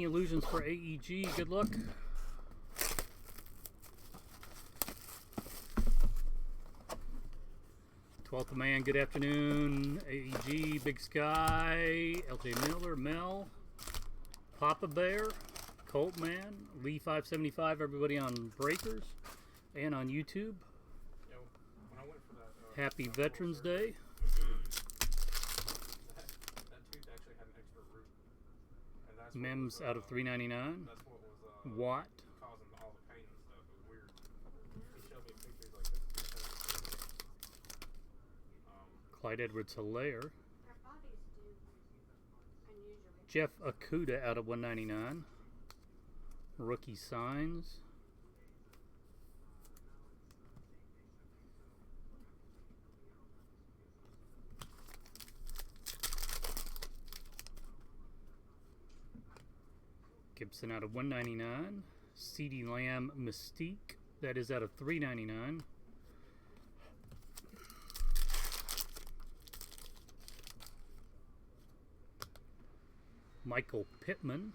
Illusions for AEG. Good luck. Twelfth Man, good afternoon. AEG, Big Sky, LJ Miller, Mel, Papa Bear, Colt Man, Lee 575, everybody on Breakers and on YouTube. When I went for that, Happy Veterans Day. that tooth actually had an extra root. And that's Mims out of $3.99. That's what was Watt. causing all the pain and stuff. It was weird. He showed me a picture. He's like, this tooth has Clyde Edwards-Helaire. Jeff Okuda out of $1.99. Rookie signs. Gibson out of $1.99. CeeDee Lamb Mystique. That is out of $3.99. Michael Pittman.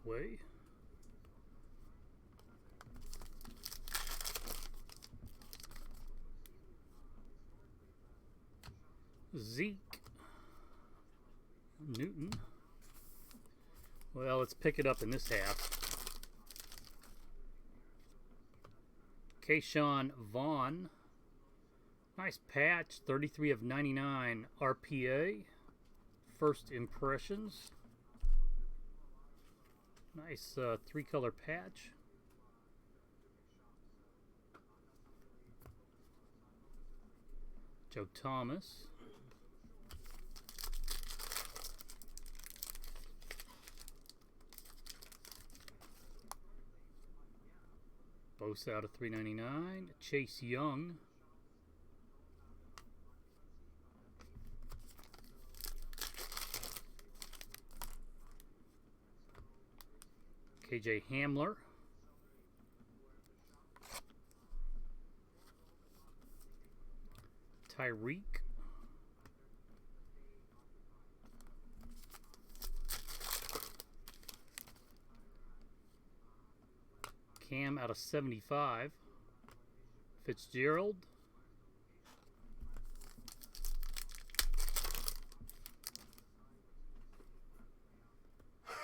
Away. Zeke Newton. Well, let's pick it up in this half. Keyshawn Vaughn. Nice patch. 33 of 99 RPA. First impressions. Nice three-color patch. Joe Thomas. Bosa out of $3.99. Chase Young. KJ Hamler. Tyreek. Cam out of 75. Fitzgerald.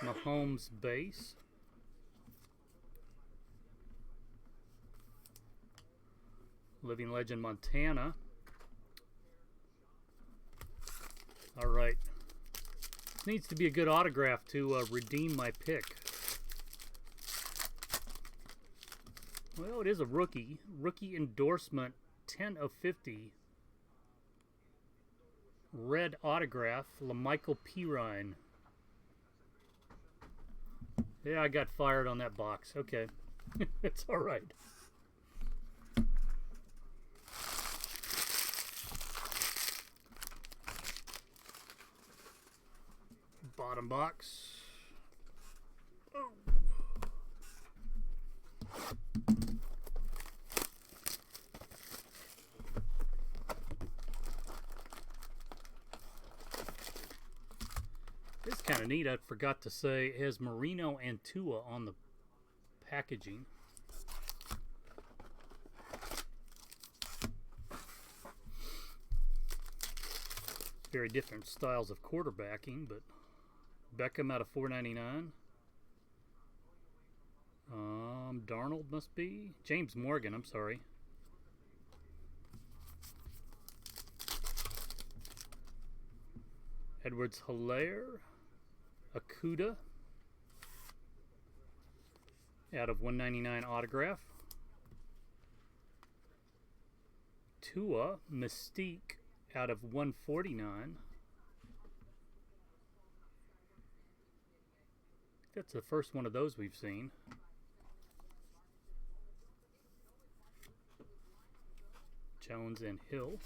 Mahomes base. Living Legend Montana. All right. This needs to be a good autograph to redeem my pick. Well, it is a rookie. Rookie endorsement, 10 of 50. Red autograph, LaMichael Pirine. Yeah, I got fired on that box. Okay. It's all right. Bottom box. Oh. This is kind of neat. I forgot to say it has Marino and Tua on the packaging. Very different styles of quarterbacking, but Beckham out of $4.99. Darnold must be. James Morgan, I'm sorry. Edwards-Helaire. Okuda out of $1.99 autograph. Tua Mystique out of $1.49. That's the first one of those we've seen. Jones and Hill.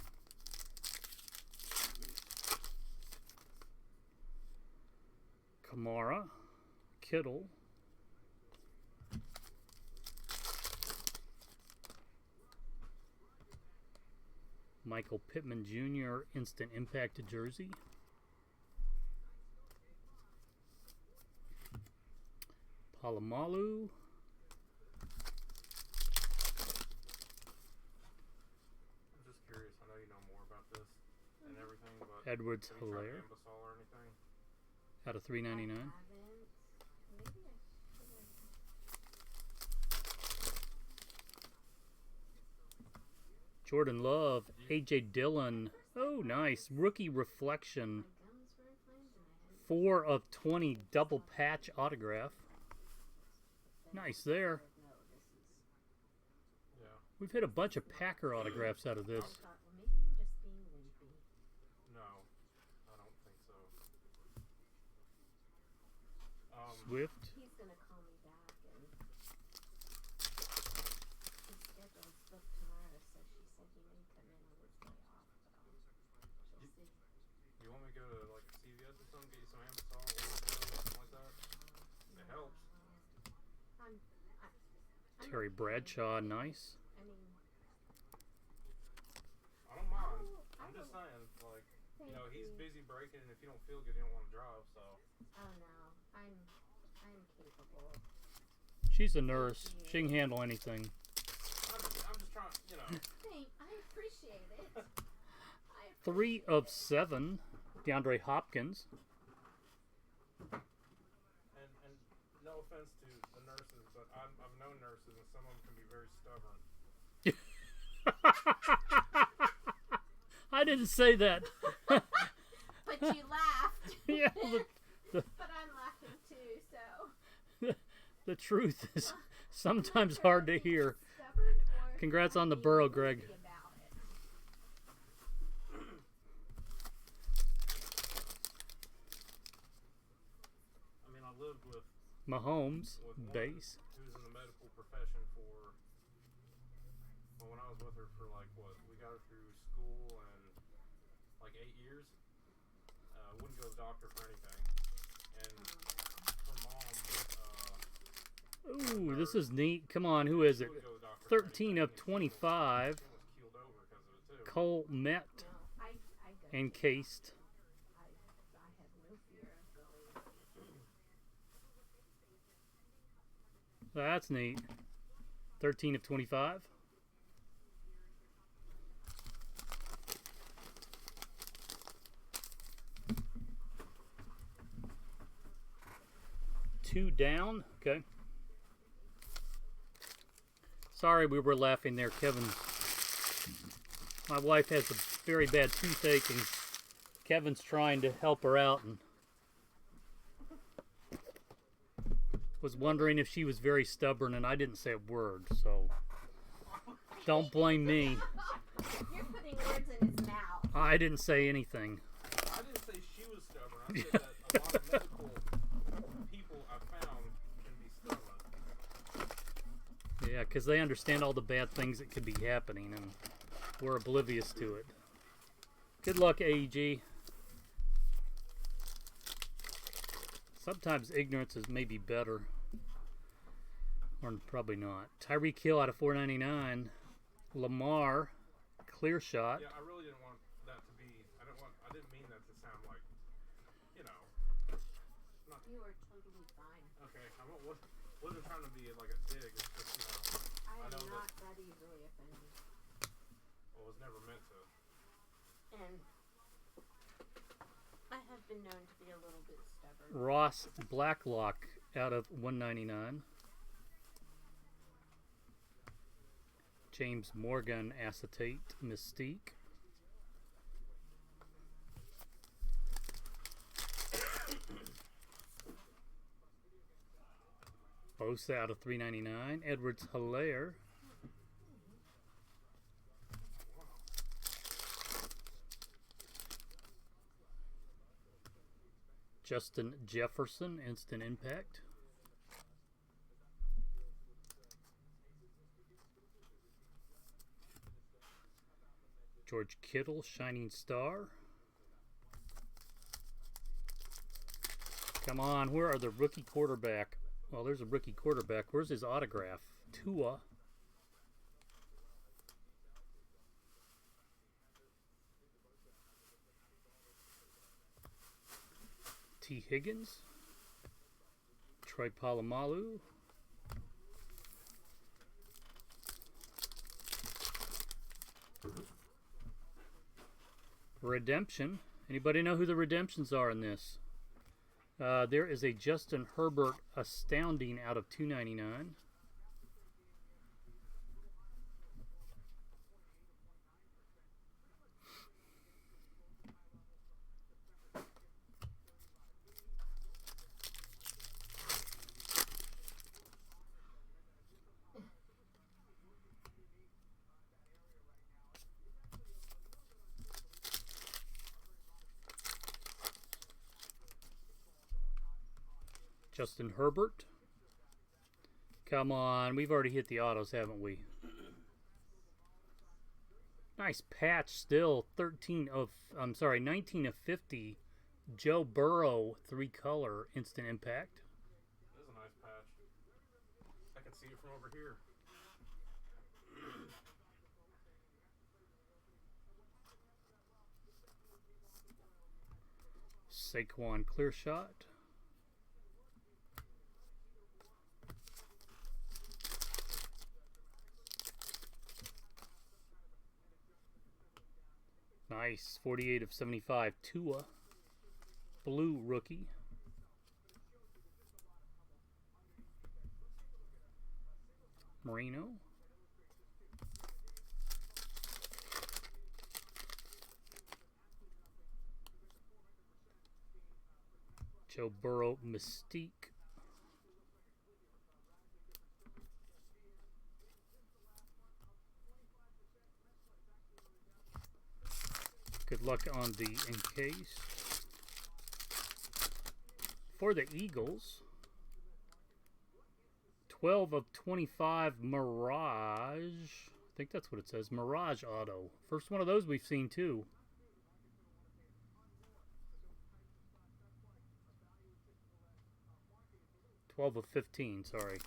Kamara, Kittle, Michael Pittman Jr. Instant Impact jersey. Palomalu. I'm just curious. I know you know more about this and everything, but Edwards have you tried Hilaire Ambassador or anything? out of $3.99. Maybe I should've. Jordan Love, A.J. Dillon. Oh, nice. Rookie reflection. My gums were inflamed and I had 4 of 20 double patch autograph. Nice there. no, this is. Yeah. We've hit a bunch of Packer autographs out of this. I thought, well, maybe you're just being wimpy. No, I don't think so. Swift. He's gonna call me back and his schedule's booked tomorrow, so she said he may come in on his day off, but she'll see. You want me to go to like CVS or something, get you some Ambassador or something like that? It helps. I'm Terry okay. Bradshaw, nice. I mean, I don't mind. I I'm just will- saying, like, you thank know, he's you. busy breaking, and if you don't feel good, you don't want to drive. So Oh no, I'm capable. She's a nurse. She can handle anything. I'm just trying, you know. I appreciate it. 3 of 7. DeAndre Hopkins. And no offense to the nurses, but I've known nurses, and some of them can be very stubborn. I didn't say that. But you laughed. Yeah, But I'm laughing too, so. the truth is sometimes hard to hear. Stubborn or Congrats on the being Burrow, Greg. wimpy about it. I mean, I lived with Mahomes, one base. who's in the medical profession for. Well, when I was with her for like what, we got her through school and like 8 years. Wouldn't go to the doctor for anything, and her mom. Ooh, this is neat. Come on, who is it? She wouldn't go to the doctor for 13 anything, of and 25. She almost keeled over because of it too. Cole Met No, I go. encased. I have no fear of going. That's neat. 13 of 25. Two down. Okay. Sorry we were laughing there, Kevin. My wife has a very bad toothache and Kevin's trying to help her out and was wondering if she was very stubborn and I didn't say a word, so don't blame me. You're putting words in his mouth. I didn't say anything. I didn't say she was stubborn. I said that a lot of medical people I found can be stubborn. Yeah, because they understand all the bad things that could be happening and we're oblivious to it. Good luck, AEG. Sometimes ignorance is maybe better. Or probably not. Tyreek Hill out of $4.99. Lamar, clear shot. Yeah, I really didn't want that to be. I didn't mean that to sound like, you know. Not, You are totally fine. okay, wasn't trying to be like a dig. It's just, you know, I am know not that easily offended. well, it was never meant to. And I have been known to be a little bit stubborn. Ross Blacklock out of $1.99. James Morgan acetate Mystique. Bosa out of $3.99. Edwards Hilaire. Justin Jefferson, Instant Impact. George Kittle, Shining Star. Come on, where are the rookie quarterback? Well, there's a rookie quarterback. Where's his autograph? Tua. T. Higgins, Troy Polamalu, Redemption. Anybody know who the redemptions are in this? There is a Justin Herbert astounding out of 299. Justin Herbert. Come on, we've already hit the autos, haven't we? Nice patch still. 19 of 50. Joe Burrow, 3-color, instant impact. This is a nice patch. I can see it from over here. Saquon clear shot. Nice. 48 of 75. Tua. Blue rookie. Marino. Joe Burrow Mystique. Good luck on the encase. For the Eagles, 12 of 25 Mirage. I think that's what it says. Mirage auto. First one of those we've seen too. 12 of 15, sorry.